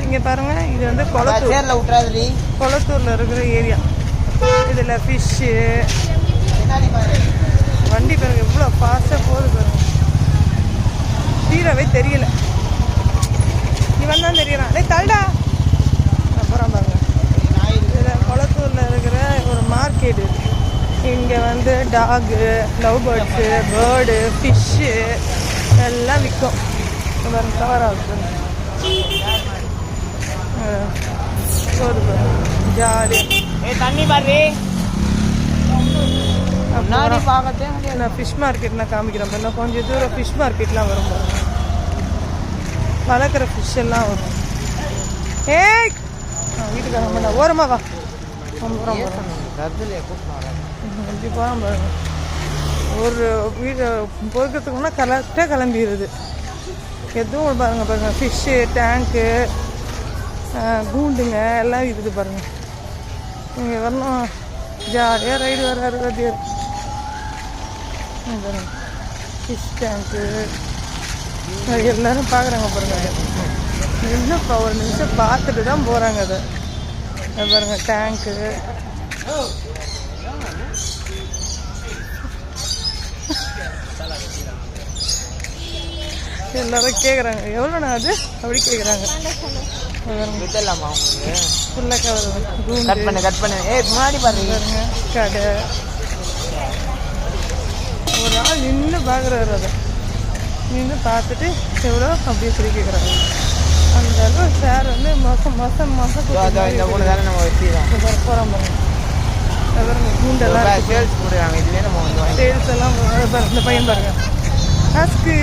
இங்கே பாருங்கள், இது வந்து கொளத்தூரில் இருக்கிற ஏரியா. இதில் ஃபிஷ்ஷு வண்டி பாருங்கள் எவ்வளோ ஃபாஸ்ட்டாக போகுது பாருங்கள். தீரவே தெரியல, இவன் தான் தெரியறான். தள்டா அப்புறம் பாருங்க. இதில் கொளத்தூரில் இருக்கிற ஒரு மார்க்கெட். இங்கே வந்து dog, love birds, bird, fish எல்லாம் விற்கும். பாருங்க கவர் ஆகுது ஜாலி. தண்ணி பாரு. நான் ஃபிஷ் மார்க்கெட் நான் காமிக்கிறேன். இன்னும் கொஞ்சம் தூரம் ஃபிஷ் மார்க்கெட்லாம் வரும் பாருங்க. வளர்க்குற ஃபிஷ் எல்லாம் வரும். ஏய் வீட்டுக்காரங்க பண்ண ஓரமா வா. இப்படி போகிறோம் பாருங்க. ஒரு வீடு பொறுக்கிறதுக்குன்னா கரெக்டாக கிளம்பிடுது. எதுவும் பாருங்க பாருங்க. ஃபிஷ்ஷு, டேங்க்கு, கூண்டுங்க எல்லாம் இருக்குது பாருங்க. இங்கே வரணும் ஜாலியாக ரைடு வராது. பாருங்க ஃபிஷ் டேங்க்கு எல்லோரும் பார்க்குறாங்க பாருங்க. இன்னும் இப்போ ஒரு நிமிஷம் பார்த்துட்டு தான் போகிறாங்க. அதை பாருங்க டேங்க்கு. எல்லாரும் கேட்குறாங்க எவ்வளோண்ணா அது அப்படி கேட்குறாங்க. ஃபுல்லாக பாருங்க கடை. ஒரு ஆள் நின்று பார்க்குறாரு. அதை நின்று பார்த்துட்டு எவ்வளோ அப்படியே சொல்லி கேட்குறாங்க. அந்த அளவு சார் வந்து மாதம் போகிறோம் பாருங்க. கூண்டெல்லாம் சேல்ஸ் எல்லாம் இந்த பையன் பாருங்க. ஆஸ்கு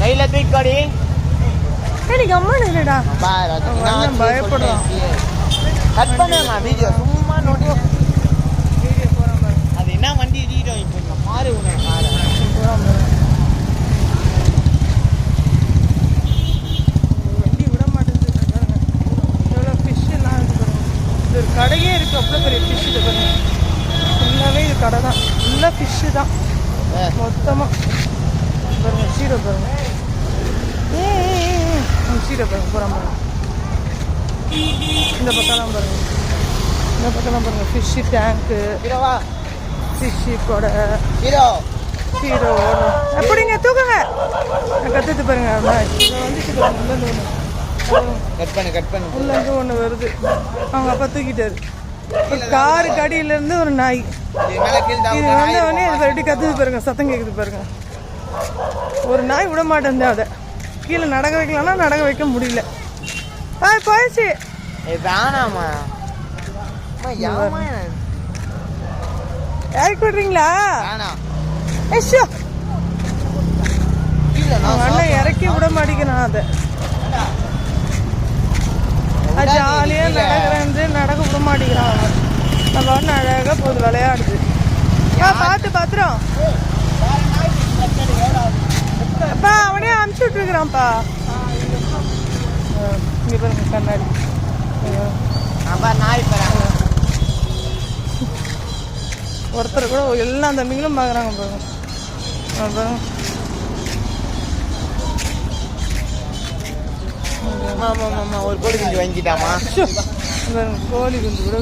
கையில தூக்கி எனக்கு அம்மா இல்லடா பயப்படுறான். கட் பண்ணுங்க வீடியோ சும்மா நோட்டி வீடியோ போறாம. அது என்ன வண்டி வீடியோ இப்போ மாறு உன மாறு வண்டி விட மாட்டேங்குது பாருங்க. எவ்வளோ ஃபிஷ் எல்லாம் இருக்கு பாருங்க. இது ஒரு கடையே இருக்கு. அவ்வளோ பெரிய ஃபிஷ் இது பாருங்க. ஃபுல்லாகவே இது கடை தான். ஃபுல்லாக ஃபிஷ்ஷு தான் மொத்தமாக பாருங்க. சீரோ பாருங்க. சீரோ பாருங்க போகிறான் பாருங்க. இந்த பக்கம்லாம் பாருங்க. இந்த பக்கம்லாம் பாருங்க. ஃபிஷ்ஷு டேங்க்கு, ஃபிஷ்ஷு கொடை, ஹீரோ எப்படிங்க தூக்குங்க. கற்றுட்டு பாருங்க. வந்துட்டு பாருங்க. உள்ளேருந்து ஒன்று வருது. அவங்க அப்பா தூக்கிட்டாரு. காரு கடியிலேருந்து ஒரு நாய் இது வந்தவொடனே இது எப்படி கற்றுது பாருங்க. சத்தம் கேட்குது பாருங்க. ஒரு நாய் விட மாட்டேன். அதை கீழே நடக்க வைக்கலாம்னா நடக்க வைக்க முடியல. போயிடுச்சு. இறக்கி விட்றீங்களா? அண்ணன் இறக்கி விட மாட்டேங்கிறான். அதை ஜாலியாக நடக்கிறேன் நடக்க விட மாட்டேங்கிறான். அவன் நம்ம ஒன்று அழகாக போகுது விளையாடுது. பார்த்து பாத்துறோம். அப்பா அவனே அனுப்பிச்சு விட்டுருக்குறான்ப்பா. இங்கே பாருங்க கண்ணாடி. ஒருத்தர் கூட எல்லா தம்பிங்களும் பார்க்குறாங்க பாருங்க. பாருங்க ஒரு கோழி குஞ்சு வாங்கிட்டாமா. கோழி குஞ்சு கூட